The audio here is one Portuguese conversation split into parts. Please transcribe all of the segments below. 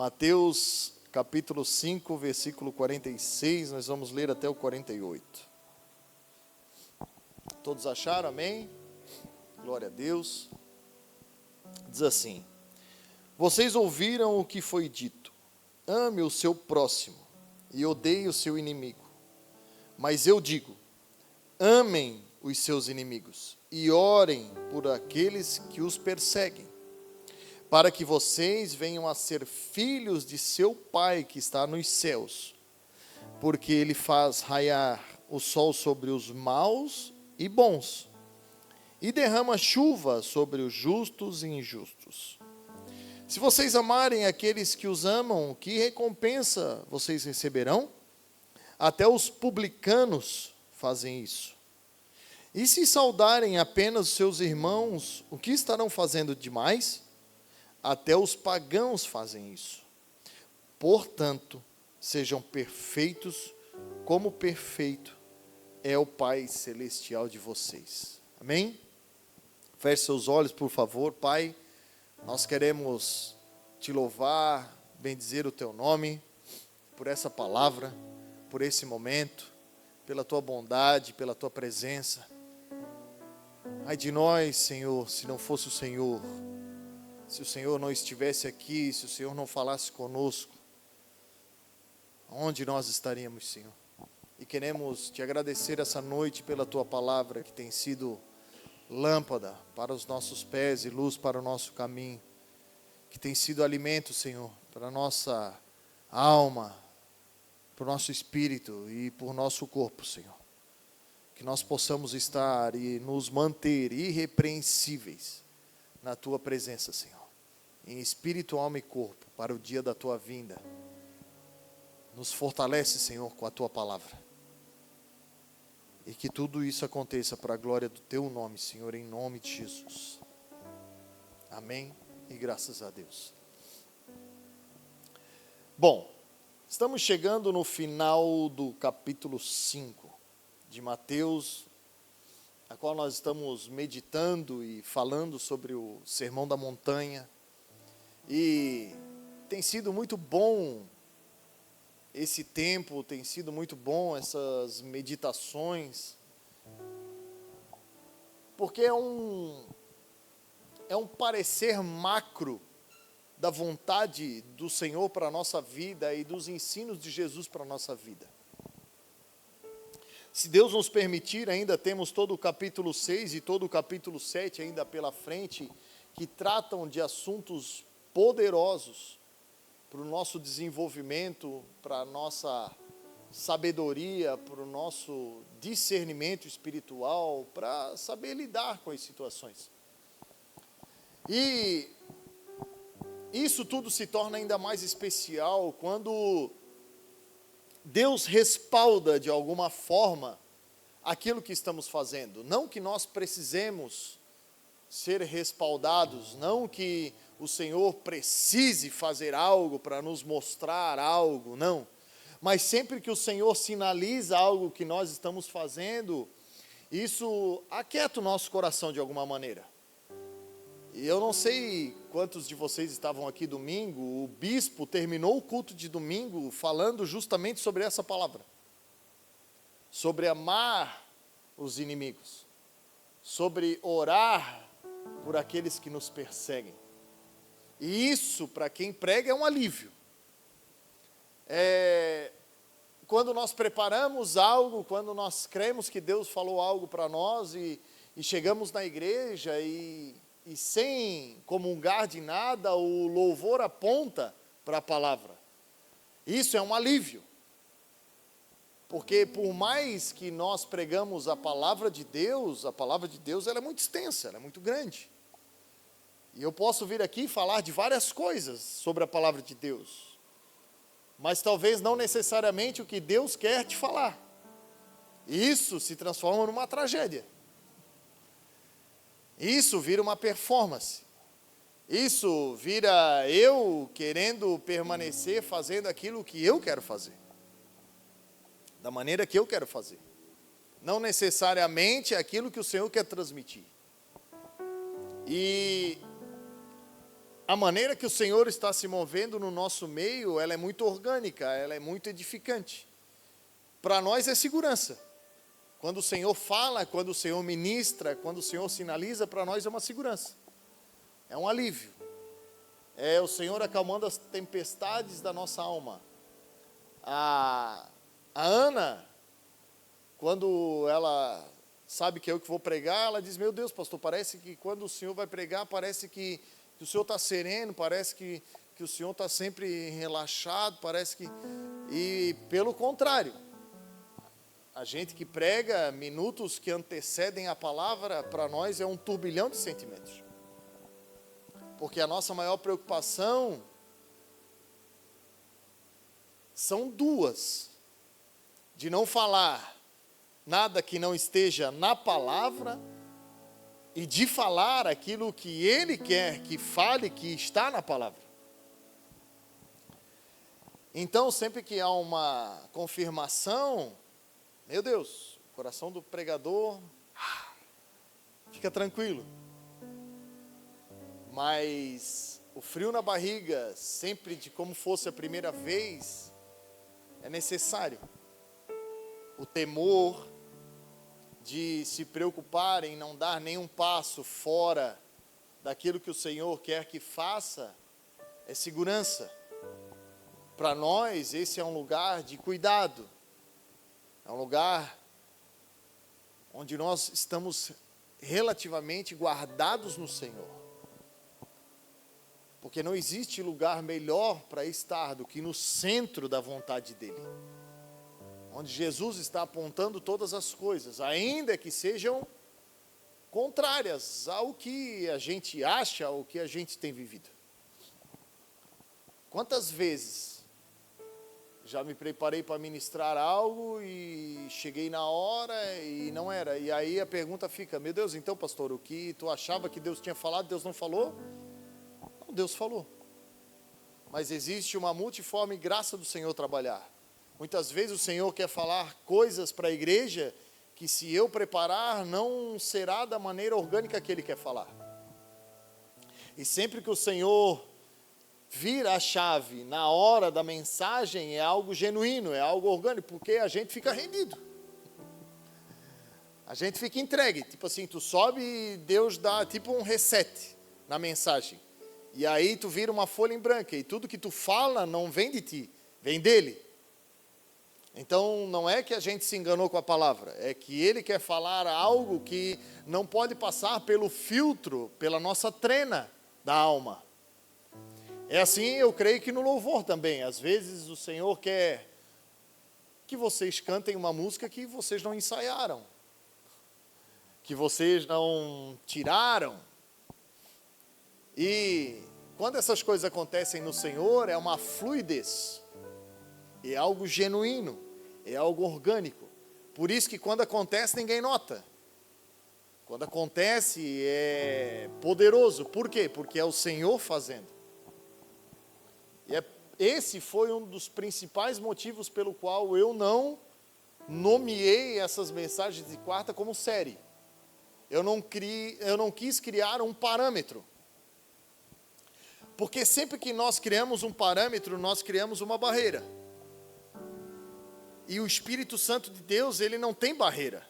Mateus capítulo 5, versículo 46, nós vamos ler até o 48. Todos acharam? Amém? Glória a Deus. Diz assim: vocês ouviram o que foi dito: ame o seu próximo e odeie o seu inimigo. Mas eu digo: amem os seus inimigos e orem por aqueles que os perseguem, para que vocês venham a ser filhos de seu Pai que está nos céus, porque Ele faz raiar o sol sobre os maus e bons, e derrama chuva sobre os justos e injustos. Se vocês amarem aqueles que os amam, que recompensa vocês receberão? Até os publicanos fazem isso. E se saudarem apenas seus irmãos, o que estarão fazendo demais? Até os pagãos fazem isso. Portanto, sejam perfeitos, como perfeito é o Pai Celestial de vocês. Amém? Feche seus olhos, por favor. Pai, nós queremos te louvar, bendizer o teu nome, por essa palavra, por esse momento, pela tua bondade, pela tua presença. Ai de nós, Senhor, se não fosse o Senhor, se o Senhor não estivesse aqui, se o Senhor não falasse conosco, onde nós estaríamos, Senhor? E queremos te agradecer essa noite pela tua palavra, que tem sido lâmpada para os nossos pés e luz para o nosso caminho, que tem sido alimento, Senhor, para a nossa alma, para o nosso espírito e para o nosso corpo, Senhor. Que nós possamos estar e nos manter irrepreensíveis na tua presença, Senhor, em espírito, alma e corpo, para o dia da tua vinda. Nos fortalece, Senhor, com a tua palavra. E que tudo isso aconteça para a glória do teu nome, Senhor, em nome de Jesus. Amém e graças a Deus. Bom, estamos chegando no final do capítulo 5 de Mateus, a qual nós estamos meditando e falando sobre o Sermão da Montanha. E tem sido muito bom esse tempo, tem sido muito bom essas meditações, porque é um parecer macro da vontade do Senhor para a nossa vida e dos ensinos de Jesus para a nossa vida. Se Deus nos permitir, ainda temos todo o capítulo 6 e todo o capítulo 7 ainda pela frente, que tratam de assuntos poderosos para o nosso desenvolvimento, para a nossa sabedoria, para o nosso discernimento espiritual, para saber lidar com as situações. E isso tudo se torna ainda mais especial quando Deus respalda de alguma forma aquilo que estamos fazendo. Não que nós precisemos ser respaldados, não que o Senhor precise fazer algo para nos mostrar algo, não. Mas sempre que o Senhor sinaliza algo que nós estamos fazendo, isso aquieta o nosso coração de alguma maneira. E eu não sei quantos de vocês estavam aqui domingo, o bispo terminou o culto de domingo falando justamente sobre essa palavra. Sobre amar os inimigos. Sobre orar por aqueles que nos perseguem. E isso, para quem prega, é um alívio. Quando nós preparamos algo, quando nós cremos que Deus falou algo para nós e chegamos na igreja e sem comungar de nada, o louvor aponta para a palavra. Isso é um alívio. Porque por mais que nós pregamos a palavra de Deus ela é muito extensa, ela é muito grande. E eu posso vir aqui falar de várias coisas sobre a palavra de Deus. Mas talvez não necessariamente o que Deus quer te falar. E isso se transforma numa tragédia. Isso vira uma performance. Isso vira eu querendo permanecer fazendo aquilo que eu quero fazer. Da maneira que eu quero fazer. Não necessariamente aquilo que o Senhor quer transmitir. E a maneira que o Senhor está se movendo no nosso meio, ela é muito orgânica, ela é muito edificante. Para nós é segurança. Quando o Senhor fala, quando o Senhor ministra, quando o Senhor sinaliza, para nós é uma segurança. É um alívio. É o Senhor acalmando as tempestades da nossa alma. A Ana, quando ela sabe que é eu que vou pregar, ela diz, meu Deus, pastor, parece que quando o Senhor vai pregar, parece que o Senhor está sereno, parece que o Senhor está sempre relaxado, parece que... E pelo contrário, a gente que prega, minutos que antecedem a palavra, para nós é um turbilhão de sentimentos. Porque a nossa maior preocupação são duas: de não falar nada que não esteja na palavra e de falar aquilo que Ele quer que fale, que está na palavra. Então, sempre que há uma confirmação, meu Deus, o coração do pregador fica tranquilo. Mas o frio na barriga, sempre de como fosse a primeira vez, é necessário. O temor de se preocupar em não dar nenhum passo fora daquilo que o Senhor quer que faça, é segurança. Para nós, esse é um lugar de cuidado. É um lugar onde nós estamos relativamente guardados no Senhor. Porque não existe lugar melhor para estar do que no centro da vontade dEle. Onde Jesus está apontando todas as coisas, ainda que sejam contrárias ao que a gente acha, ao que a gente tem vivido. Quantas vezes já me preparei para ministrar algo e cheguei na hora e não era. E aí a pergunta fica, meu Deus, então pastor, o que tu achava que Deus tinha falado, Deus não falou? Não, Deus falou. Mas existe uma multiforme graça do Senhor trabalhar. Muitas vezes o Senhor quer falar coisas para a igreja que se eu preparar não será da maneira orgânica que Ele quer falar. E sempre que o Senhor vira a chave na hora da mensagem, é algo genuíno, é algo orgânico, porque a gente fica rendido. A gente fica entregue, tipo assim, tu sobe e Deus dá tipo um reset na mensagem. E aí tu vira uma folha em branco, e tudo que tu fala não vem de ti, vem dele. Então não é que a gente se enganou com a palavra, é que Ele quer falar algo que não pode passar pelo filtro, pela nossa trena da alma. É assim, eu creio que no louvor também. Às vezes o Senhor quer que vocês cantem uma música que vocês não ensaiaram, que vocês não tiraram. E quando essas coisas acontecem no Senhor, é uma fluidez, é algo genuíno, é algo orgânico. Por isso que quando acontece, ninguém nota. Quando acontece, é poderoso. Por quê? Porque é o Senhor fazendo. E esse foi um dos principais motivos pelo qual eu não nomeei essas mensagens de quarta como série. Eu não quis criar um parâmetro. Porque sempre que nós criamos um parâmetro, nós criamos uma barreira. E o Espírito Santo de Deus, ele não tem barreira.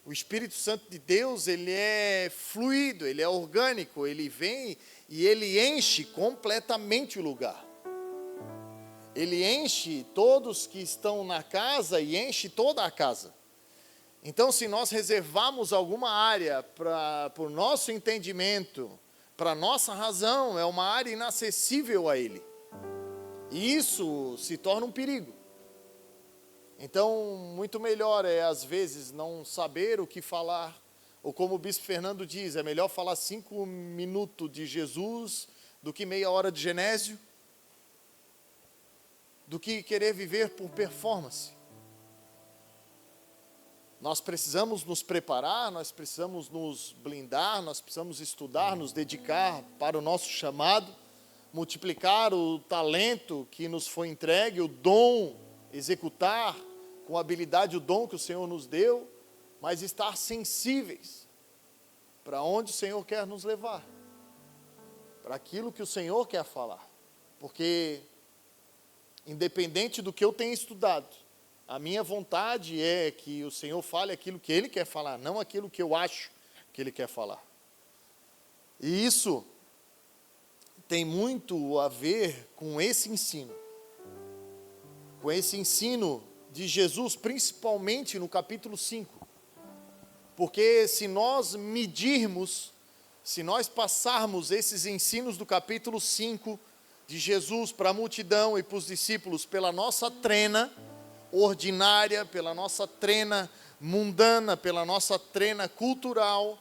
O Espírito Santo de Deus, ele é fluido, ele é orgânico, ele vem e ele enche completamente o lugar. Ele enche todos que estão na casa e enche toda a casa. Então, se nós reservarmos alguma área para o nosso entendimento, para a nossa razão, é uma área inacessível a Ele. E isso se torna um perigo. Então, muito melhor é, às vezes, não saber o que falar, ou como o Bispo Fernando diz, é melhor falar 5 minutos de Jesus do que meia hora de Genésio, do que querer viver por performance. Nós precisamos nos preparar, nós precisamos nos blindar, nós precisamos estudar, nos dedicar para o nosso chamado, multiplicar o talento que nos foi entregue, o dom, executar com habilidade o dom que o Senhor nos deu, mas estar sensíveis para onde o Senhor quer nos levar. para aquilo que o Senhor quer falar. Porque, independente do que eu tenha estudado, a minha vontade é que o Senhor fale aquilo que Ele quer falar, não aquilo que eu acho que Ele quer falar. E isso tem muito a ver com esse ensino. Com esse ensino de Jesus, principalmente no capítulo 5. Porque se nós medirmos, se nós passarmos esses ensinos do capítulo 5 de Jesus para a multidão e para os discípulos pela nossa trena ordinária, pela nossa trena mundana, pela nossa trena cultural,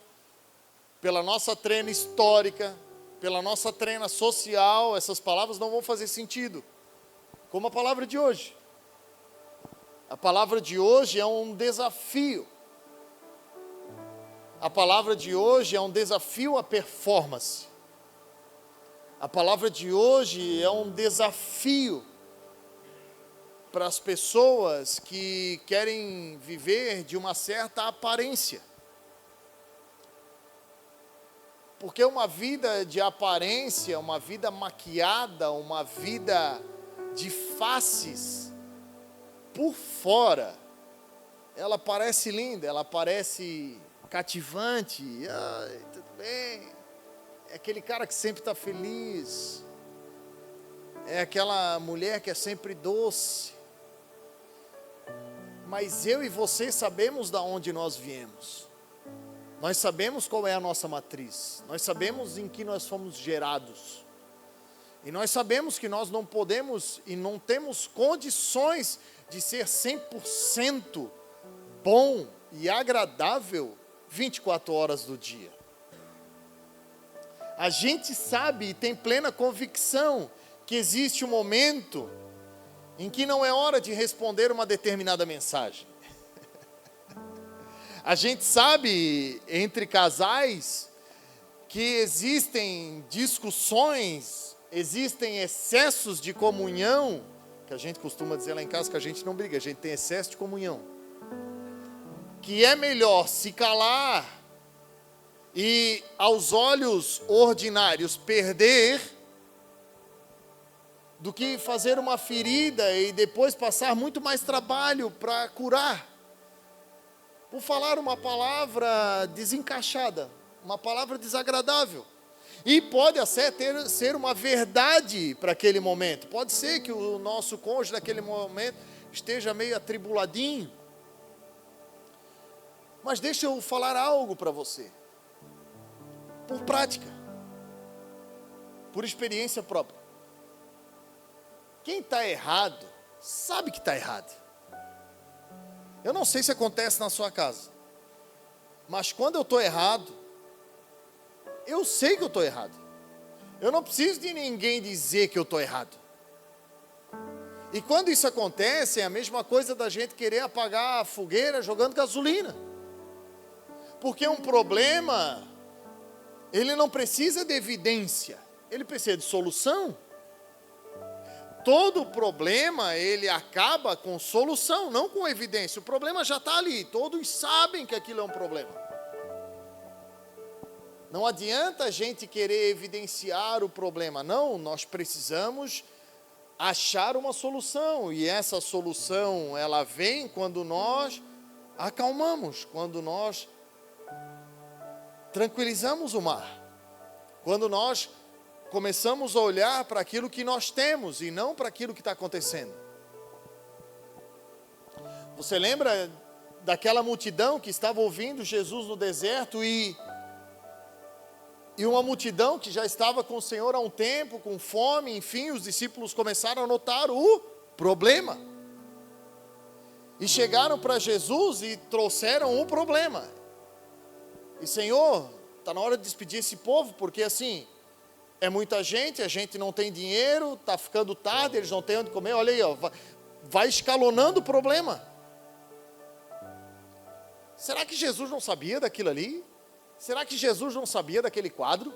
pela nossa trena histórica, pela nossa trena social, essas palavras não vão fazer sentido. Como a palavra de hoje. A palavra de hoje é um desafio. A palavra de hoje é um desafio à performance. A palavra de hoje é um desafio para as pessoas que querem viver de uma certa aparência. Porque uma vida de aparência, uma vida maquiada, uma vida de faces por fora, ela parece linda, ela parece cativante. Ai, tudo bem. É aquele cara que sempre está feliz. É aquela mulher que é sempre doce. Mas eu e você sabemos de onde nós viemos. Nós sabemos qual é a nossa matriz. Nós sabemos em que nós fomos gerados. E nós sabemos que nós não podemos e não temos condições de ser 100% bom e agradável 24 horas do dia. A gente sabe e tem plena convicção que existe um momento em que não é hora de responder uma determinada mensagem. A gente sabe, entre casais, que existem discussões, existem excessos de comunhão, que a gente costuma dizer lá em casa que a gente não briga, a gente tem excesso de comunhão. Que é melhor se calar e, aos olhos ordinários, perder, do que fazer uma ferida e depois passar muito mais trabalho para curar. Por falar uma palavra desencaixada, uma palavra desagradável. E pode até ser uma verdade para aquele momento. Pode ser que o nosso cônjuge naquele momento esteja meio atribuladinho. Mas deixa eu falar algo para você. Por prática. Por experiência própria. Quem está errado, sabe que está errado. Eu não sei se acontece na sua casa. Mas quando eu estou errado, eu sei que eu estou errado. Eu não preciso de ninguém dizer que eu estou errado. E quando isso acontece, é a mesma coisa da gente querer apagar a fogueira jogando gasolina. Porque um problema, ele não precisa de evidência, ele precisa de solução. Todo problema, ele acaba com solução, não com evidência. O problema já está ali, todos sabem que aquilo é um problema. Não adianta a gente querer evidenciar o problema, não, nós precisamos achar uma solução. E essa solução, ela vem quando nós acalmamos, quando nós tranquilizamos o mar, quando nós começamos a olhar para aquilo que nós temos e não para aquilo que está acontecendo. Você lembra daquela multidão que estava ouvindo Jesus no deserto e uma multidão que já estava com o Senhor há um tempo, com fome, enfim, os discípulos começaram a notar o problema. E chegaram para Jesus e trouxeram o problema. E Senhor, está na hora de despedir esse povo, porque assim, é muita gente, a gente não tem dinheiro, está ficando tarde, eles não têm onde comer. Olha aí, ó, vai escalonando o problema. Será que Jesus não sabia daquilo ali? Será que Jesus não sabia daquele quadro?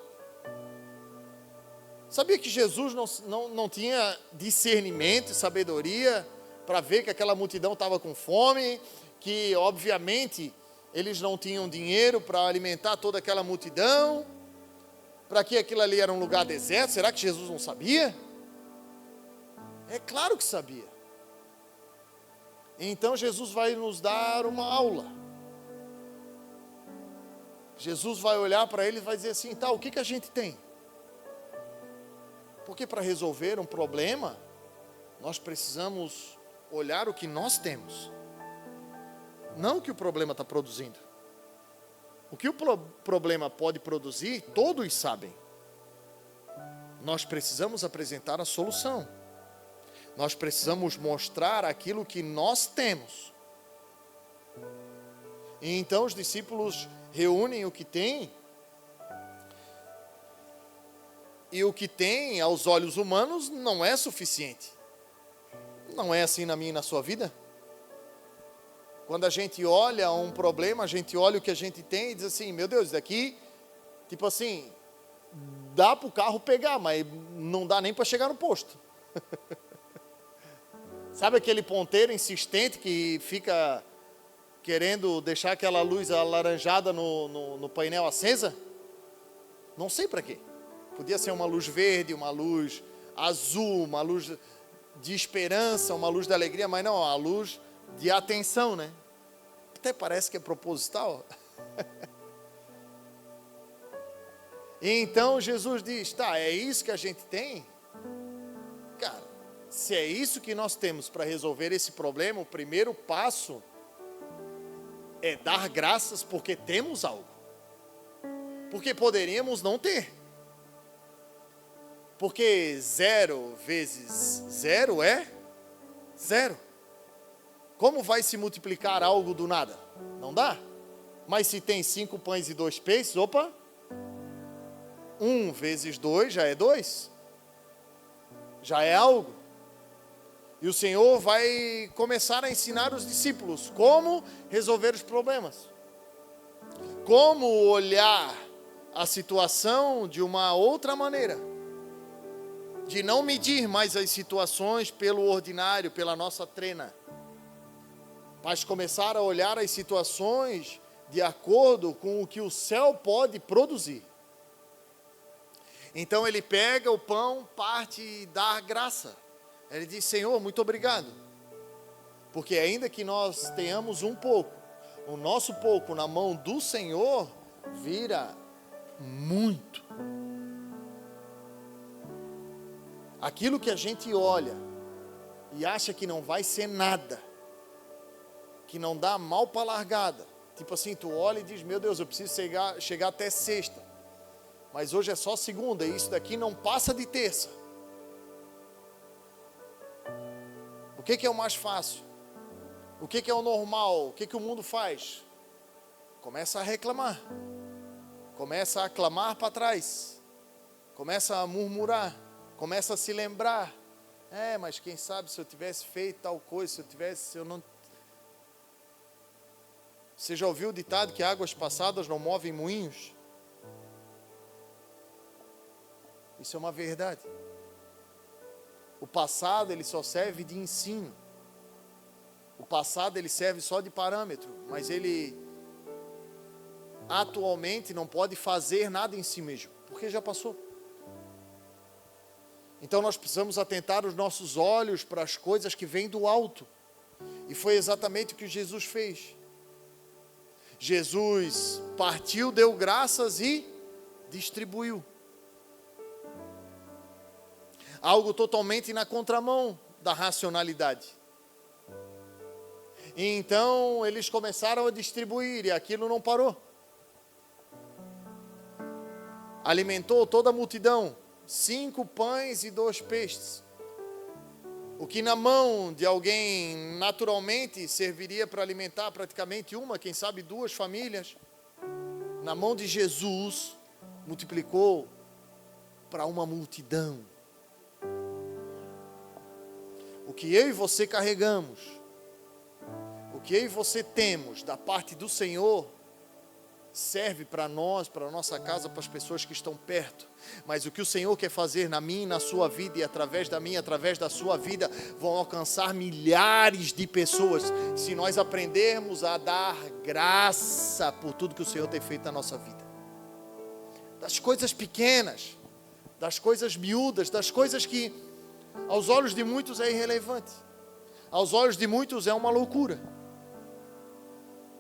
Sabia que Jesus não tinha discernimento e sabedoria para ver que aquela multidão estava com fome, que obviamente eles não tinham dinheiro para alimentar toda aquela multidão? para que aquilo ali era um lugar deserto? Será que Jesus não sabia? É claro que sabia. Então Jesus vai nos dar uma aula. Jesus vai olhar para ele e vai dizer assim, tá, o que a gente tem? Porque para resolver um problema, nós precisamos olhar o que nós temos. Não o que o problema está produzindo. O que o problema pode produzir, todos sabem. Nós precisamos apresentar a solução. Nós precisamos mostrar aquilo que nós temos. E então os discípulos reúnem o que têm. E o que tem aos olhos humanos não é suficiente. Não é assim na minha e na sua vida? Quando a gente olha um problema, a gente olha o que a gente tem e diz assim, meu Deus, isso daqui, tipo assim, dá para o carro pegar, mas não dá nem para chegar no posto. Sabe aquele ponteiro insistente que fica querendo deixar aquela luz alaranjada no painel acesa? Não sei para quê. Podia ser uma luz verde, uma luz azul, uma luz de esperança, uma luz de alegria, mas não, a luz de atenção, né? Até parece que é proposital. E então Jesus diz, tá, é isso que a gente tem? Cara, se é isso que nós temos para resolver esse problema, o primeiro passo é dar graças porque temos algo. Porque poderíamos não ter. Porque 0 vezes 0 é 0. Como vai se multiplicar algo do nada? Não dá. Mas se tem 5 pães e 2 peixes, 1 vezes 2 já é 2. Já é algo. E o Senhor vai começar a ensinar os discípulos como resolver os problemas. Como olhar a situação de uma outra maneira. De não medir mais as situações pelo ordinário, pela nossa trena. Mas começar a olhar as situações de acordo com o que o céu pode produzir. Então ele pega o pão, parte e dá graça. Ele diz, Senhor, muito obrigado. Porque ainda que nós tenhamos um pouco, o nosso pouco na mão do Senhor, vira muito. Aquilo que a gente olha e acha que não vai ser nada, que não dá mal para largada. Tipo assim, tu olha e diz, meu Deus, eu preciso chegar até sexta. Mas hoje é só segunda e isso daqui não passa de terça. O que é o mais fácil? O que é o normal? O que o mundo faz? Começa a reclamar. Começa a clamar para trás. Começa a murmurar. Começa a se lembrar. Mas quem sabe se eu tivesse feito tal coisa, se eu não... Você já ouviu o ditado que águas passadas não movem moinhos? Isso é uma verdade. O passado, ele só serve de ensino. O passado, ele serve só de parâmetro. Mas ele, atualmente, não pode fazer nada em si mesmo. Porque já passou. Então, nós precisamos atentar os nossos olhos para as coisas que vêm do alto. E foi exatamente o que Jesus fez. Jesus partiu, deu graças e distribuiu. Algo totalmente na contramão da racionalidade. E então eles começaram a distribuir e aquilo não parou. Alimentou toda a multidão, 5 pães e 2 peixes. O que na mão de alguém naturalmente serviria para alimentar praticamente uma, quem sabe 2 famílias, na mão de Jesus multiplicou para uma multidão. O que eu e você carregamos, o que eu e você temos da parte do Senhor, serve para nós, para a nossa casa, para as pessoas que estão perto. Mas o que o Senhor quer fazer na minha e na sua vida, e através da minha, através da sua vida, vão alcançar milhares de pessoas, se nós aprendermos a dar graça por tudo que o Senhor tem feito na nossa vida. das coisas pequenas, das coisas miúdas, das coisas que aos olhos de muitos é irrelevante, aos olhos de muitos é uma loucura.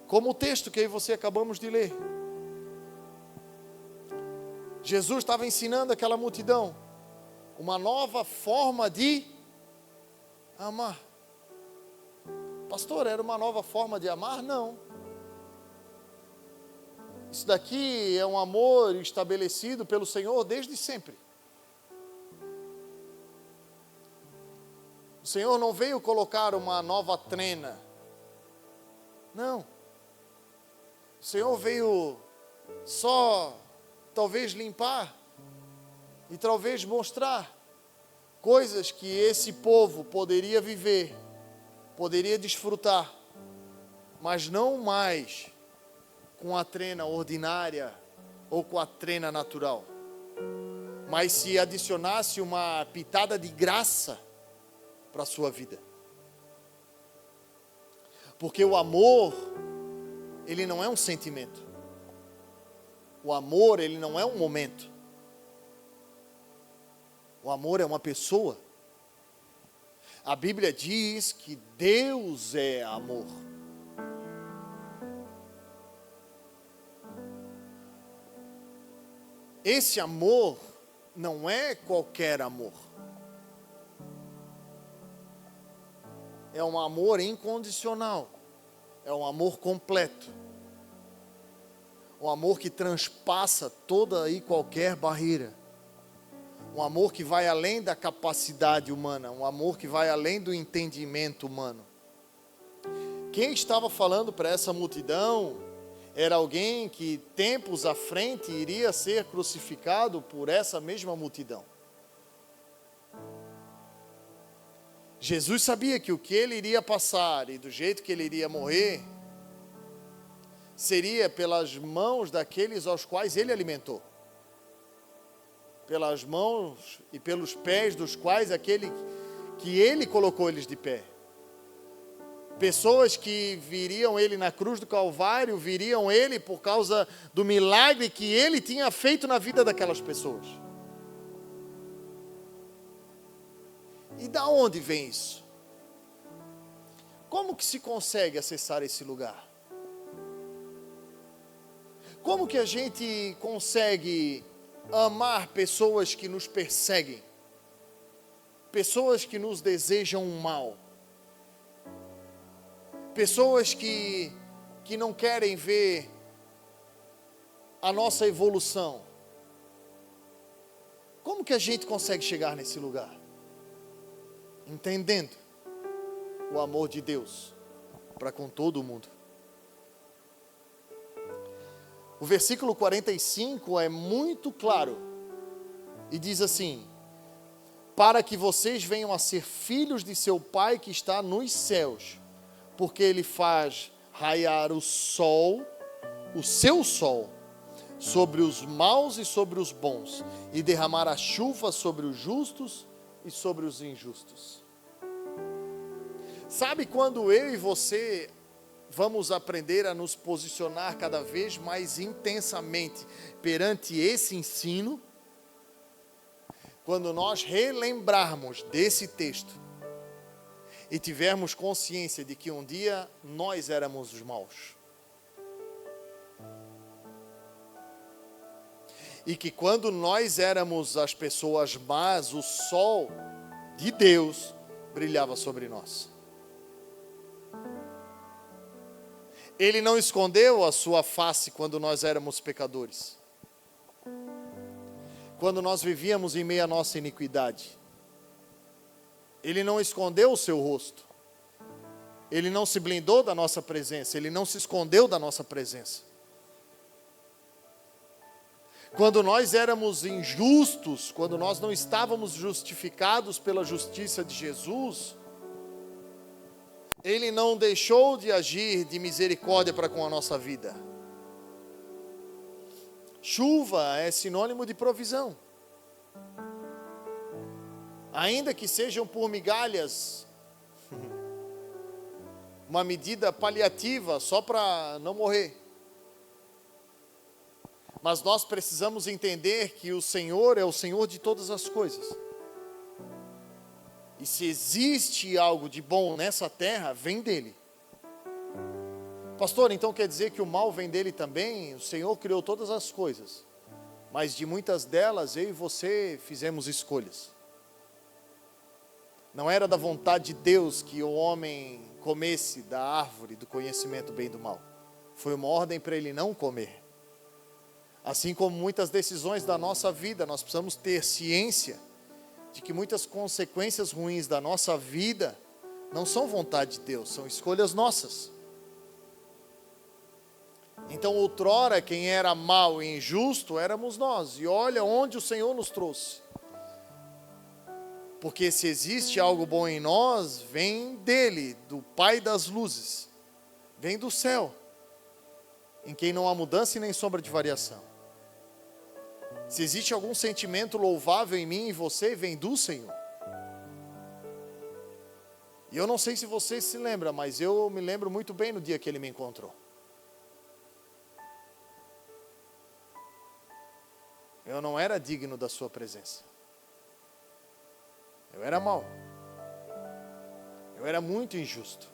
Como o texto que aí você acabamos de ler. Jesus estava ensinando aquela multidão uma nova forma de amar. Pastor, era uma nova forma de amar? Não. Isso daqui é um amor estabelecido pelo Senhor desde sempre. O Senhor não veio colocar uma nova trena. Não. O Senhor veio só, talvez, limpar e talvez mostrar coisas que esse povo poderia viver, poderia desfrutar, mas não mais com a trena ordinária ou com a trena natural, mas se adicionasse uma pitada de graça para a sua vida. Porque o amor, ele não é um sentimento. O amor, ele não é um momento. O amor é uma pessoa. A Bíblia diz que Deus é amor. Esse amor não é qualquer amor. É um amor incondicional. É um amor completo. Um amor que transpassa toda e qualquer barreira. Um amor que vai além da capacidade humana. Um amor que vai além do entendimento humano. Quem estava falando para essa multidão era alguém que tempos à frente iria ser crucificado por essa mesma multidão. Jesus sabia que o que ele iria passar e do jeito que ele iria morrer seria pelas mãos daqueles aos quais ele alimentou. Pelas mãos e pelos pés dos quais aquele que ele colocou eles de pé. Pessoas que viriam ele na cruz do Calvário, viriam ele por causa do milagre que ele tinha feito na vida daquelas pessoas. E da onde vem isso? Como que se consegue acessar esse lugar? Como que a gente consegue amar pessoas que nos perseguem? Pessoas que nos desejam um mal? Pessoas que não querem ver a nossa evolução? Como que a gente consegue chegar nesse lugar? Entendendo o amor de Deus para com todo mundo. O versículo 45 é muito claro e diz assim: para que vocês venham a ser filhos de seu Pai que está nos céus, porque Ele faz raiar o sol, o seu sol, sobre os maus e sobre os bons, e derramar a chuva sobre os justos e sobre os injustos. Sabe quando eu e você vamos aprender a nos posicionar cada vez mais intensamente perante esse ensino? Quando nós relembrarmos desse texto e tivermos consciência de que um dia nós éramos os maus. E que quando nós éramos as pessoas más, o sol de Deus brilhava sobre nós. Ele não escondeu a sua face quando nós éramos pecadores. Quando nós vivíamos em meio à nossa iniquidade. Ele não escondeu o seu rosto. Ele não se blindou da nossa presença. Ele não se escondeu da nossa presença. Quando nós éramos injustos, quando nós não estávamos justificados pela justiça de Jesus, Ele não deixou de agir de misericórdia para com a nossa vida. Chuva é sinônimo de provisão. Ainda que sejam por migalhas, uma medida paliativa só para não morrer. Mas nós precisamos entender que o Senhor é o Senhor de todas as coisas. E se existe algo de bom nessa terra, vem dele. Pastor, então quer dizer que o mal vem dele também? O Senhor criou todas as coisas, mas de muitas delas eu e você fizemos escolhas. Não era da vontade de Deus que o homem comesse da árvore do conhecimento do bem e do mal. Foi uma ordem para ele não comer. Assim como muitas decisões da nossa vida, nós precisamos ter ciência de que muitas consequências ruins da nossa vida não são vontade de Deus, são escolhas nossas. Então, outrora, quem era mau e injusto éramos nós. E olha onde o Senhor nos trouxe. Porque se existe algo bom em nós, vem dele, do Pai das luzes. Vem do céu, em quem não há mudança e nem sombra de variação. Se existe algum sentimento louvável em mim e em você, vem do Senhor. E eu não sei se você se lembra, mas eu me lembro muito bem no dia que ele me encontrou. Eu não era digno da sua presença. Eu era mau. Eu era muito injusto.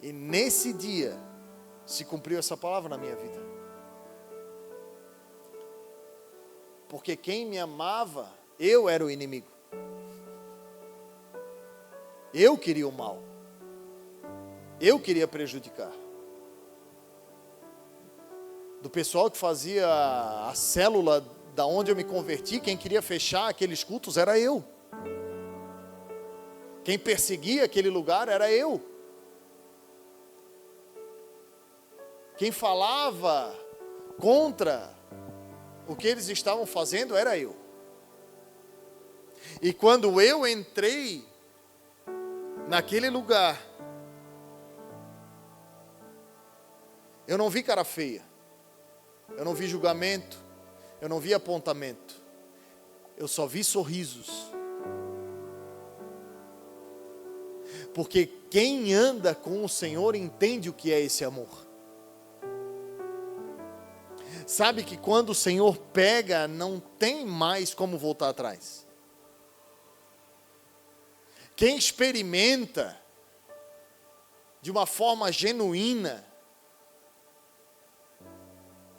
E nesse dia se cumpriu essa palavra na minha vida. Porque quem me amava, eu era o inimigo. Eu queria o mal. Eu queria prejudicar. Do pessoal que fazia a célula da onde eu me converti, quem queria fechar aqueles cultos era eu. Quem perseguia aquele lugar era eu. Quem falava contra o que eles estavam fazendo era eu. E quando eu entrei naquele lugar, eu não vi cara feia. Eu não vi julgamento, eu não vi apontamento, eu só vi sorrisos. Porque quem anda com o Senhor entende o que é esse amor. Sabe que quando o Senhor pega, não tem mais como voltar atrás. Quem experimenta de uma forma genuína,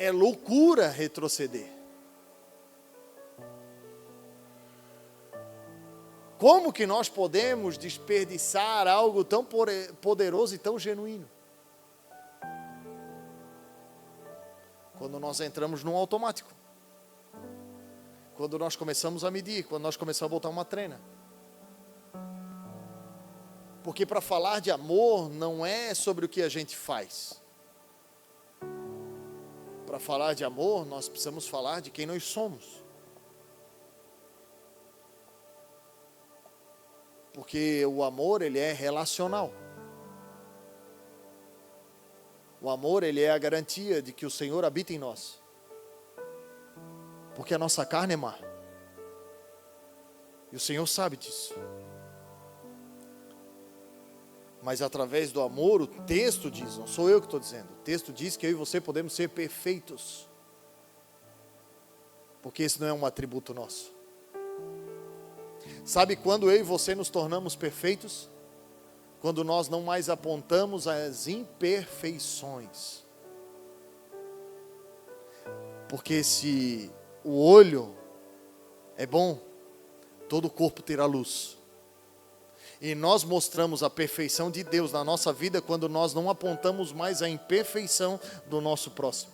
é loucura retroceder. Como que nós podemos desperdiçar algo tão poderoso e tão genuíno? Quando nós entramos num automático. Quando nós começamos a medir, quando nós começamos a botar uma trena. Porque para falar de amor não é sobre o que a gente faz. Para falar de amor, nós precisamos falar de quem nós somos. Porque o amor, ele é relacional. O amor, ele é a garantia de que o Senhor habita em nós. Porque a nossa carne é má. E o Senhor sabe disso. Mas através do amor, o texto diz, não sou eu que estou dizendo, o texto diz que eu e você podemos ser perfeitos. Porque esse não é um atributo nosso. Sabe quando eu e você nos tornamos perfeitos? Quando nós não mais apontamos as imperfeições. Porque se o olho é bom, todo o corpo terá luz. E nós mostramos a perfeição de Deus na nossa vida quando nós não apontamos mais a imperfeição do nosso próximo.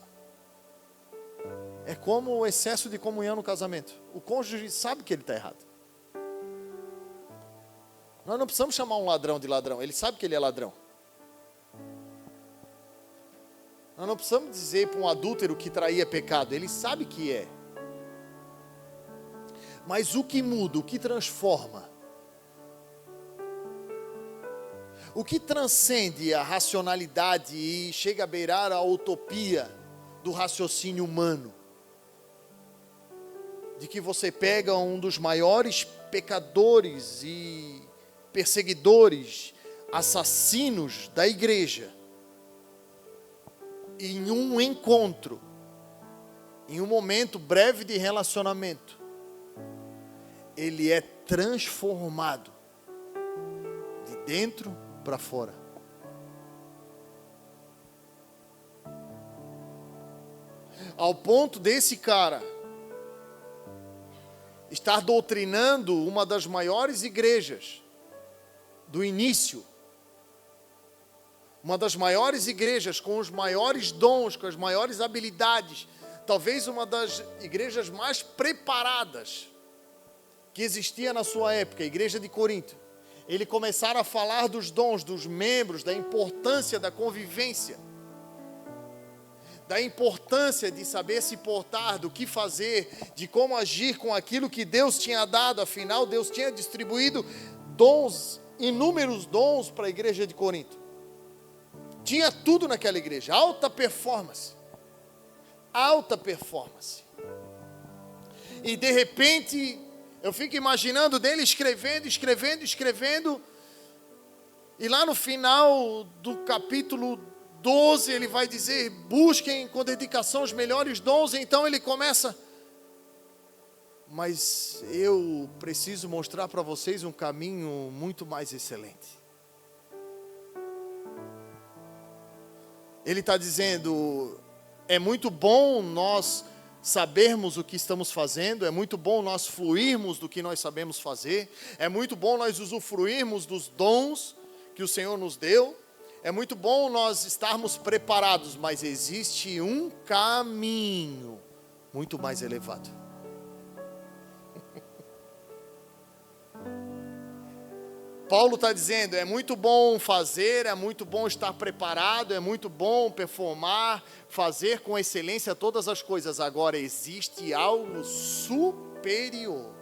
É como o excesso de comunhão no casamento. O cônjuge sabe que ele está errado. Nós não precisamos chamar um ladrão de ladrão, ele sabe que ele é ladrão. Nós não precisamos dizer para um adúltero que trair é pecado, ele sabe que é. Mas o que muda, o que transforma, o que transcende a racionalidade e chega a beirar a utopia do raciocínio humano, de que você pega um dos maiores pecadores e perseguidores, assassinos da igreja, em um encontro, em um momento breve de relacionamento, ele é transformado de dentro para fora. Ao ponto desse cara estar doutrinando uma das maiores igrejas do início, uma das maiores igrejas com os maiores dons, com as maiores habilidades, talvez uma das igrejas mais preparadas que existia na sua época, a igreja de Corinto. Ele começaram a falar dos dons, dos membros, da importância da convivência, da importância de saber se portar, do que fazer, de como agir com aquilo que Deus tinha dado. Afinal, Deus tinha distribuído dons, inúmeros dons para a igreja de Corinto. Tinha tudo naquela igreja, alta performance. Alta performance. E de repente, eu fico imaginando dele escrevendo, e lá no final do capítulo 12, ele vai dizer: busquem com dedicação os melhores dons. Então ele começa: mas eu preciso mostrar para vocês um caminho muito mais excelente. Ele está dizendo: é muito bom nós sabermos o que estamos fazendo, é muito bom nós fluirmos do que nós sabemos fazer, é muito bom nós usufruirmos dos dons que o Senhor nos deu, é muito bom nós estarmos preparados, mas existe um caminho muito mais elevado. Paulo está dizendo: é muito bom fazer, é muito bom estar preparado, é muito bom performar, fazer com excelência todas as coisas. Agora existe algo superior.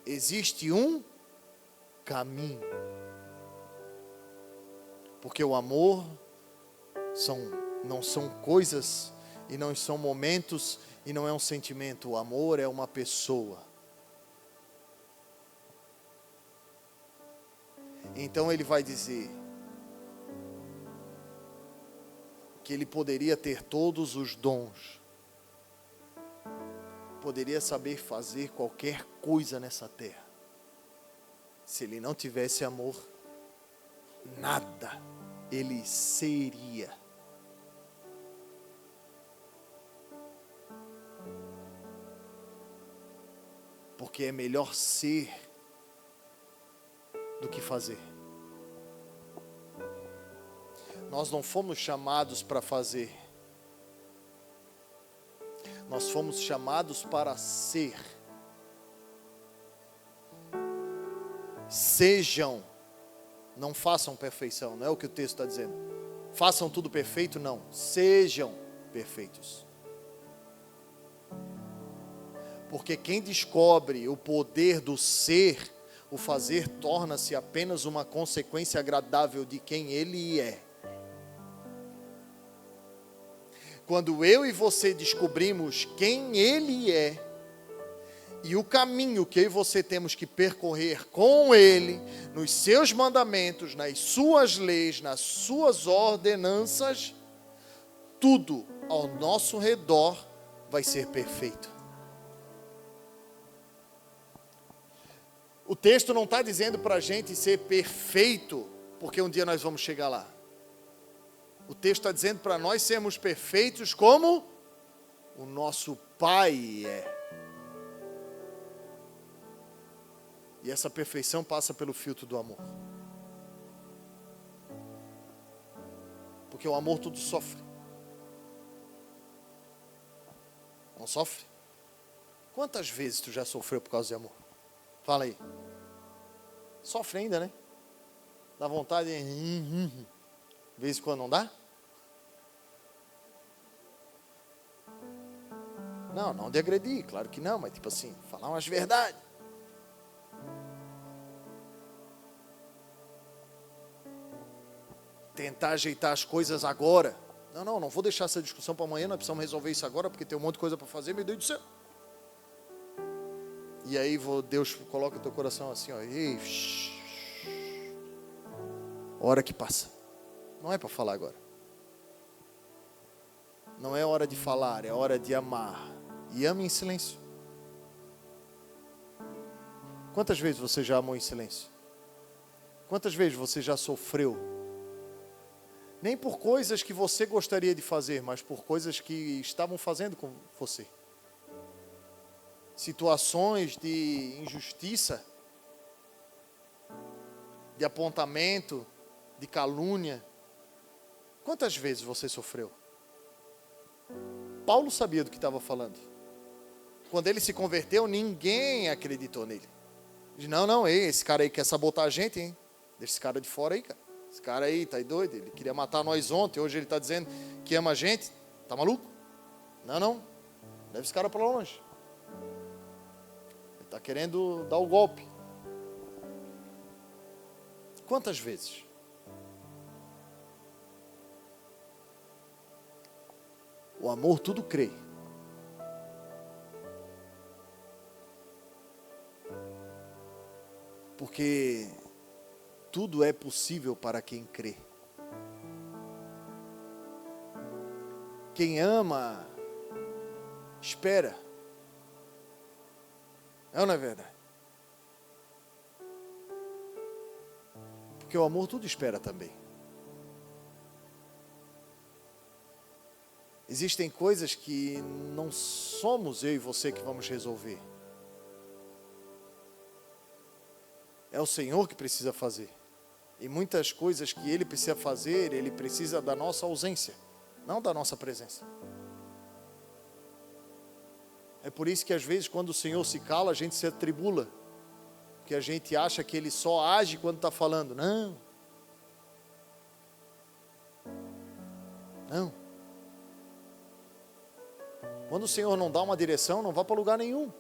Existe um caminho. Porque o amor não são coisas, e não são momentos, e não é um sentimento. O amor é uma pessoa. Então ele vai dizer que ele poderia ter todos os dons, poderia saber fazer qualquer coisa nessa terra. Se ele não tivesse amor, nada ele seria. Porque é melhor ser do que fazer. Nós não fomos chamados para fazer. Nós fomos chamados para ser. Sejam, não façam perfeição, não é o que o texto está dizendo. Façam tudo perfeito, não. Sejam perfeitos. Porque quem descobre o poder do ser, o fazer torna-se apenas uma consequência agradável de quem ele é. Quando eu e você descobrimos quem ele é, e o caminho que eu e você temos que percorrer com ele, nos seus mandamentos, nas suas leis, nas suas ordenanças, tudo ao nosso redor vai ser perfeito. O texto não está dizendo para a gente ser perfeito, porque um dia nós vamos chegar lá. O texto está dizendo para nós sermos perfeitos como o nosso Pai é. E essa perfeição passa pelo filtro do amor. Porque o amor tudo sofre. Não sofre? Quantas vezes tu já sofreu por causa de amor? Fala aí. Sofre ainda, né? Dá vontade de... De vez em quando não dá? Não de agredir, claro que não, mas tipo assim, falar umas verdades. Tentar ajeitar as coisas agora. Não vou deixar essa discussão para amanhã, nós precisamos resolver isso agora, porque tem um monte de coisa para fazer, meu Deus do céu. E aí Deus coloca no teu coração assim, ó, ei, hora que passa. Não é para falar agora. Não é hora de falar, é hora de amar. E ame em silêncio. Quantas vezes você já amou em silêncio? Quantas vezes você já sofreu? Nem por coisas que você gostaria de fazer, mas por coisas que estavam fazendo com você. Situações de injustiça, de apontamento, de calúnia. Quantas vezes você sofreu? Paulo sabia do que estava falando. Quando ele se converteu, ninguém acreditou nele. Diz, não, esse cara aí quer sabotar a gente, hein? Deixa esse cara de fora aí, cara. Esse cara aí tá aí doido, ele queria matar nós ontem, hoje ele está dizendo que ama a gente. Tá maluco? Não. Leva esse cara para longe. Ele está querendo dar o golpe. Quantas vezes? O amor tudo crê. Porque tudo é possível para quem crê. Quem ama, espera. É ou não é verdade? Porque o amor tudo espera também. Existem coisas que não somos eu e você que vamos resolver. É o Senhor que precisa fazer. E muitas coisas que Ele precisa fazer, Ele precisa da nossa ausência, não da nossa presença. É por isso que às vezes quando o Senhor se cala, a gente se atribula. Porque a gente acha que Ele só age quando está falando. Não. Quando o Senhor não dá uma direção, não vá para lugar nenhum.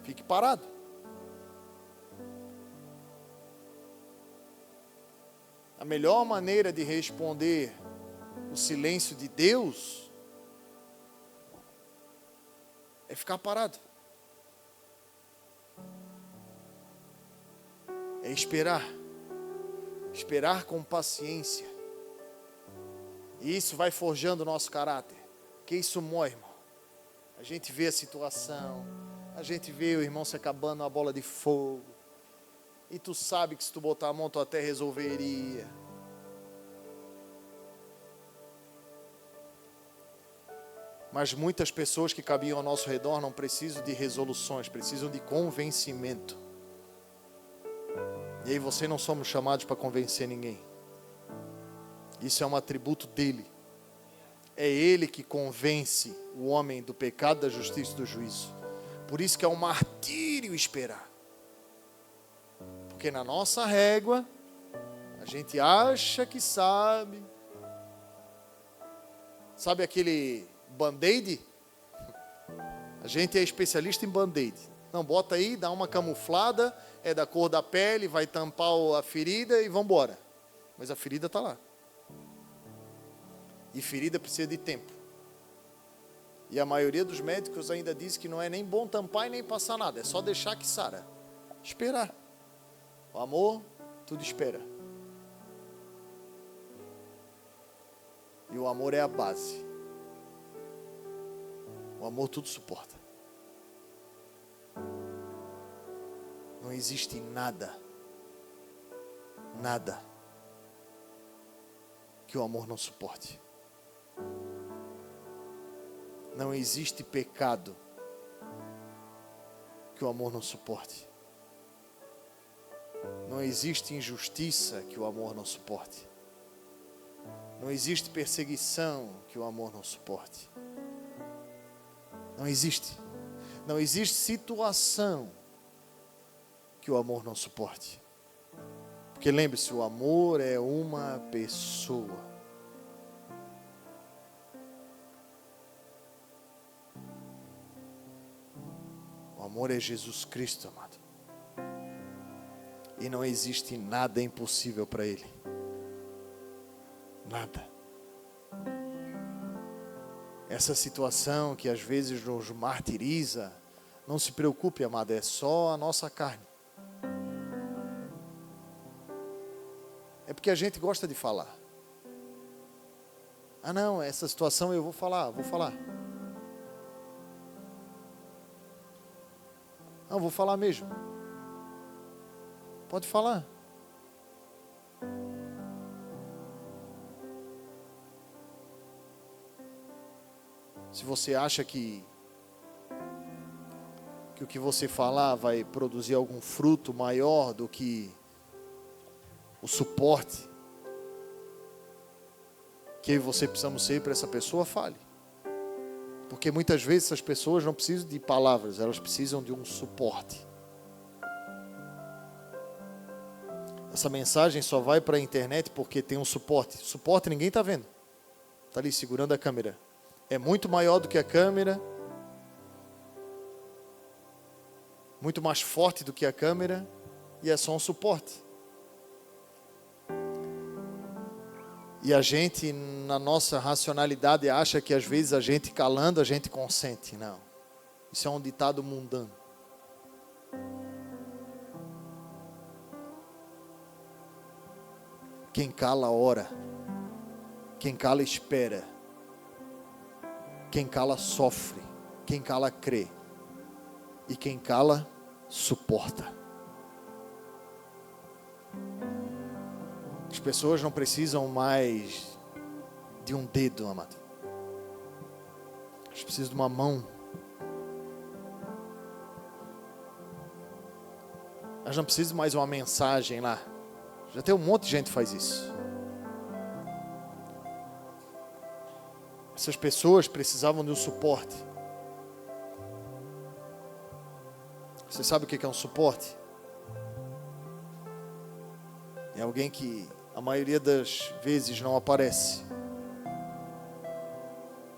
Fique parado. A melhor maneira de responder o silêncio de Deus é ficar parado. É esperar. Esperar com paciência. E isso vai forjando o nosso caráter. Que isso morre, irmão. A gente vê a situação. A gente vê o irmão se acabando na bola de fogo. E tu sabe que se tu botar a mão, tu até resolveria. Mas muitas pessoas que caminham ao nosso redor não precisam de resoluções, precisam de convencimento. E aí você não somos chamados para convencer ninguém. Isso é um atributo dele. É ele que convence o homem do pecado, da justiça e do juízo. Por isso que é um martírio esperar. Porque na nossa régua, a gente acha que sabe. Sabe aquele band-aid? A gente é especialista em band-aid. Não, bota aí, dá uma camuflada, é da cor da pele, vai tampar a ferida e vamos embora. Mas a ferida está lá. E ferida precisa de tempo. E a maioria dos médicos ainda diz que não é nem bom tampar e nem passar nada. É só deixar que sara. Esperar. O amor, tudo espera. E o amor é a base. O amor tudo suporta. Não existe nada que o amor não suporte. Não existe pecado que o amor não suporte. Não existe injustiça que o amor não suporte. Não existe perseguição que o amor não suporte. Não existe. Não existe situação que o amor não suporte. Porque lembre-se, o amor é uma pessoa. O amor é Jesus Cristo, amado. E não existe nada impossível para Ele. Nada. Essa situação que às vezes nos martiriza, não se preocupe, amado, é só a nossa carne. É porque a gente gosta de falar. Ah, não, essa situação eu vou falar. Não, vou falar mesmo. Pode falar. Se você acha que o que você falar vai produzir algum fruto maior do que o suporte que você precisamos ser para essa pessoa, fale. Porque muitas vezes essas pessoas não precisam de palavras, elas precisam de um suporte. Essa mensagem só vai para a internet porque tem um suporte. Suporte ninguém está vendo. Está ali segurando a câmera. É muito maior do que a câmera. Muito mais forte do que a câmera. E é só um suporte. E a gente, na nossa racionalidade, acha que às vezes a gente calando, a gente consente. Não. Isso é um ditado mundano. Quem cala, ora. Quem cala, espera. Quem cala, sofre. Quem cala, crê. E quem cala, suporta. As pessoas não precisam mais de um dedo, amado. Elas precisam de uma mão. Elas não precisam mais de uma mensagem lá. Já tem um monte de gente que faz isso. Essas pessoas precisavam de um suporte. Você sabe o que é um suporte? É alguém que a maioria das vezes não aparece,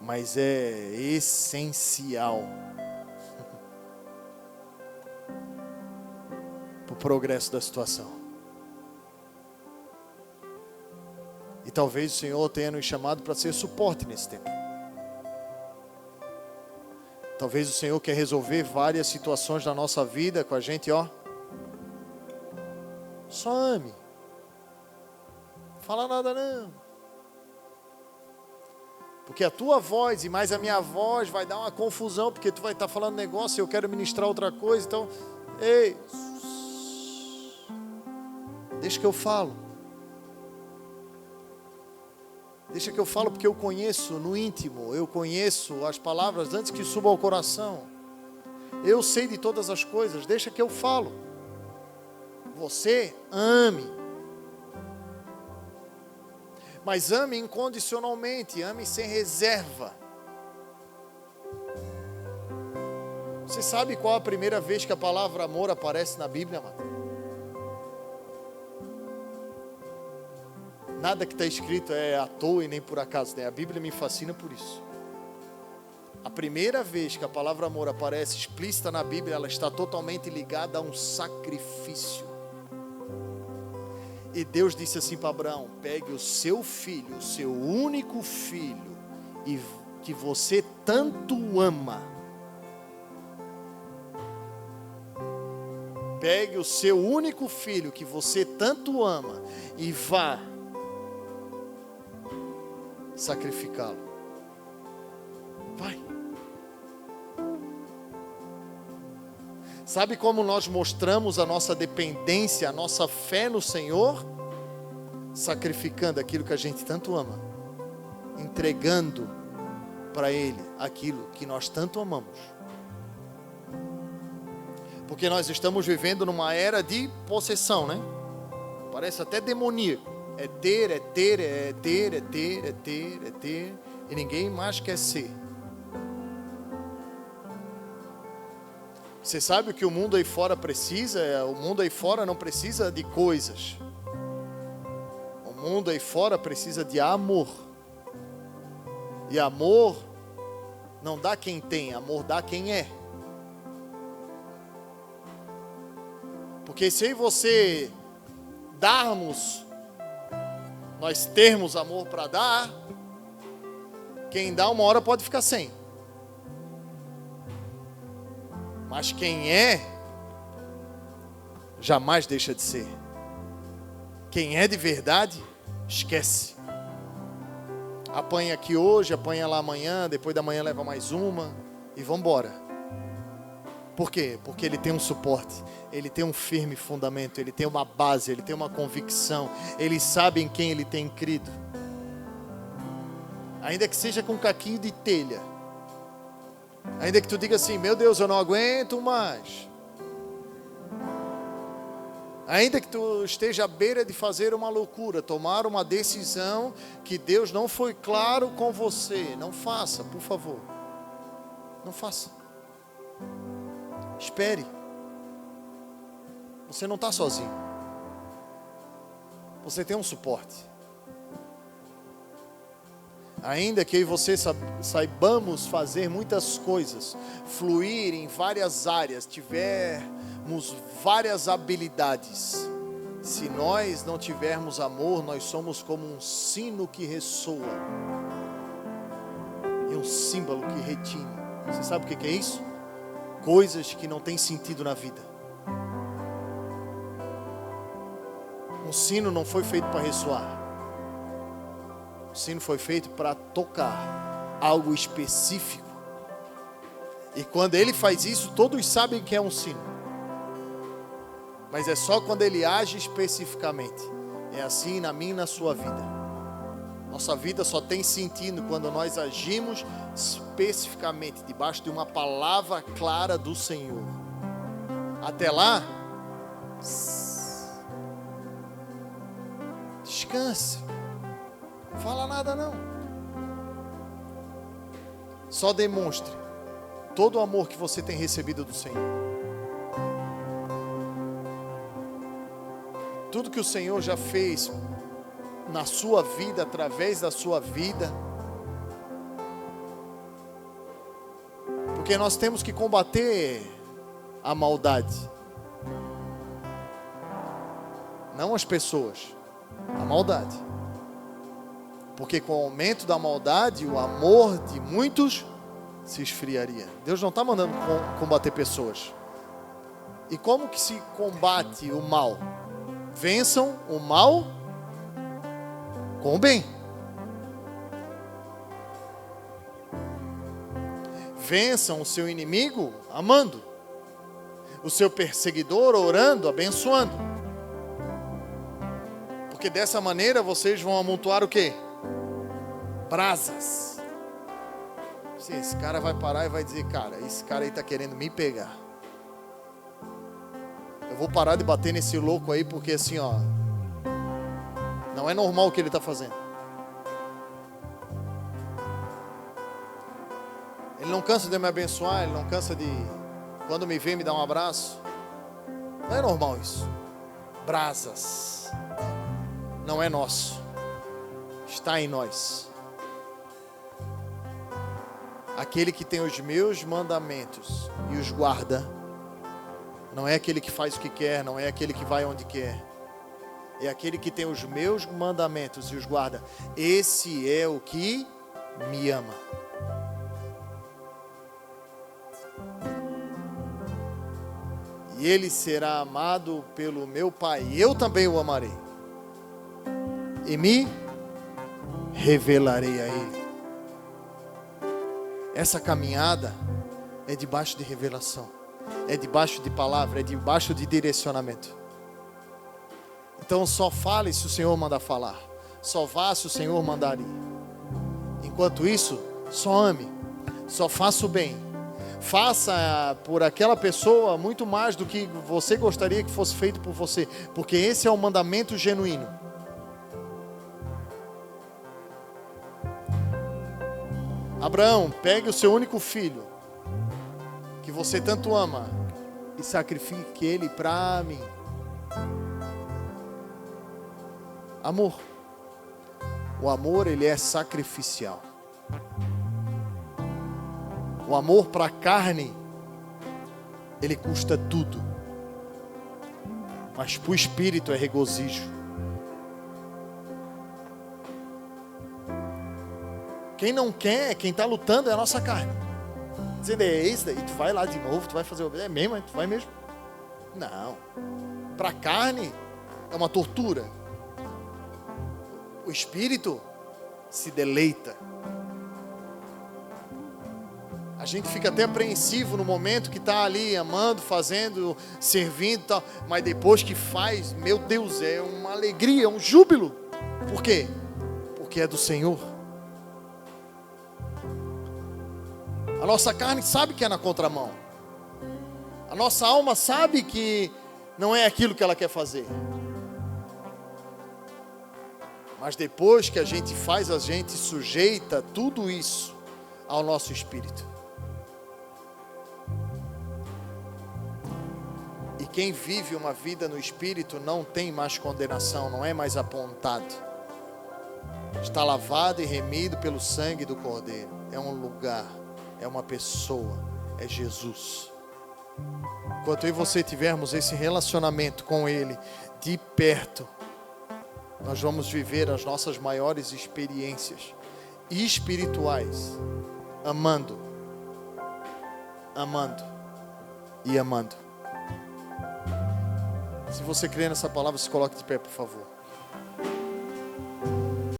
mas é essencial para o progresso da situação. E talvez o Senhor tenha nos chamado para ser suporte nesse tempo. Talvez o Senhor quer resolver várias situações da nossa vida com a gente, ó. Só ame. Fala nada não. Porque a tua voz e mais a minha voz vai dar uma confusão, porque tu vai estar falando negócio e eu quero ministrar outra coisa, então, ei, deixa que eu falo. Deixa que eu falo, porque eu conheço no íntimo, eu conheço as palavras antes que suba ao coração. Eu sei de todas as coisas, deixa que eu falo. Você ame. Mas ame incondicionalmente, ame sem reserva. Você sabe qual a primeira vez que a palavra amor aparece na Bíblia, amado? Nada que está escrito é à toa e nem por acaso, né? A Bíblia me fascina por isso. A primeira vez que a palavra amor aparece explícita na Bíblia, ela está totalmente ligada a um sacrifício. E Deus disse assim para Abraão: pegue o seu filho, o seu único filho, e que você tanto ama. Pegue o seu único filho, que você tanto ama, e vá sacrificá-lo. Vai. Sabe como nós mostramos a nossa dependência, a nossa fé no Senhor? Sacrificando aquilo que a gente tanto ama, entregando para Ele aquilo que nós tanto amamos. Porque nós estamos vivendo numa era de possessão, né? Parece até demoníaco. É ter, é ter, é ter, é ter, é ter, é ter, e ninguém mais quer ser. Você sabe o que o mundo aí fora precisa? O mundo aí fora não precisa de coisas. O mundo aí fora precisa de amor. E amor não dá quem tem, amor dá quem é. Porque se você darmos, nós termos amor para dar, quem dá uma hora pode ficar sem. Mas quem é, jamais deixa de ser. Quem é de verdade, esquece. Apanha aqui hoje, apanha lá amanhã, depois da manhã leva mais uma e vamos embora. Por quê? Porque ele tem um suporte, ele tem um firme fundamento, ele tem uma base, ele tem uma convicção, ele sabe em quem ele tem crido. Ainda que seja com um caquinho de telha, ainda que tu diga assim, meu Deus, eu não aguento mais. Ainda que tu esteja à beira de fazer uma loucura, tomar uma decisão que Deus não foi claro com você, não faça, por favor. Não faça. Espere. Você não está sozinho. Você tem um suporte. Ainda que eu e você saibamos fazer muitas coisas, fluir em várias áreas, tivermos várias habilidades, se nós não tivermos amor, nós somos como um sino que ressoa e um símbolo que retine. Você sabe o que é isso? Coisas que não têm sentido na vida. Um sino não foi feito para ressoar. O sino foi feito para tocar algo específico. E quando ele faz isso, todos sabem que é um sino. Mas é só quando ele age especificamente. É assim na minha e na sua vida. Nossa vida só tem sentido quando nós agimos especificamente, debaixo de uma palavra clara do Senhor. Até lá, descanse. Não fala nada não. Só demonstre todo o amor que você tem recebido do Senhor. Tudo que o Senhor já fez na sua vida, através da sua vida. Porque nós temos que combater a maldade. Não as pessoas, a maldade. Porque com o aumento da maldade, o amor de muitos se esfriaria. Deus não está mandando combater pessoas. E como que se combate o mal? Vençam o mal com o bem. Vençam o seu inimigo amando. O seu perseguidor orando, abençoando. Porque dessa maneira vocês vão amontoar o quê? Brasas. Sim, esse cara vai parar e vai dizer, cara, esse cara aí está querendo me pegar. Eu vou parar de bater nesse louco aí, porque assim, ó, não é normal o que ele está fazendo. Ele não cansa de me abençoar, ele não cansa de, quando me vê, me dar um abraço. Não é normal isso. Brasas. Não é nosso. Está em nós. Aquele que tem os meus mandamentos e os guarda, não é aquele que faz o que quer, não é aquele que vai onde quer. É aquele que tem os meus mandamentos e os guarda. Esse é o que me ama. E ele será amado pelo meu Pai. Eu também o amarei. E me revelarei a ele. Essa caminhada é debaixo de revelação. É debaixo de palavra, é debaixo de direcionamento. Então só fale se o Senhor mandar falar. Só vá se o Senhor mandar ir. Enquanto isso, só ame. Só faça o bem. Faça por aquela pessoa muito mais do que você gostaria que fosse feito por você. Porque esse é o mandamento genuíno. Abraão, pegue o seu único filho, que você tanto ama, e sacrifique ele para mim. Amor. O amor, ele é sacrificial. O amor para a carne, ele custa tudo. Mas para o espírito é regozijo. Quem não quer, quem está lutando é a nossa carne. Dizendo, é isso daí, tu vai lá de novo, tu vai fazer o... É mesmo, tu vai mesmo? Não. Para a carne, é uma tortura. O espírito se deleita. A gente fica até apreensivo no momento que está ali amando, fazendo, servindo e tal. Mas depois que faz, meu Deus, é uma alegria, é um júbilo. Por quê? Porque é do Senhor. A nossa carne sabe que é na contramão. A nossa alma sabe que não é aquilo que ela quer fazer. Mas depois que a gente faz, a gente sujeita tudo isso ao nosso espírito. E quem vive uma vida no espírito não tem mais condenação, não é mais apontado. Está lavado e remido pelo sangue do Cordeiro. É um lugar, é uma pessoa, é Jesus. Enquanto eu e você tivermos esse relacionamento com Ele de perto, nós vamos viver as nossas maiores experiências espirituais, amando, amando e amando. Se você crê nessa palavra, se coloque de pé, por favor.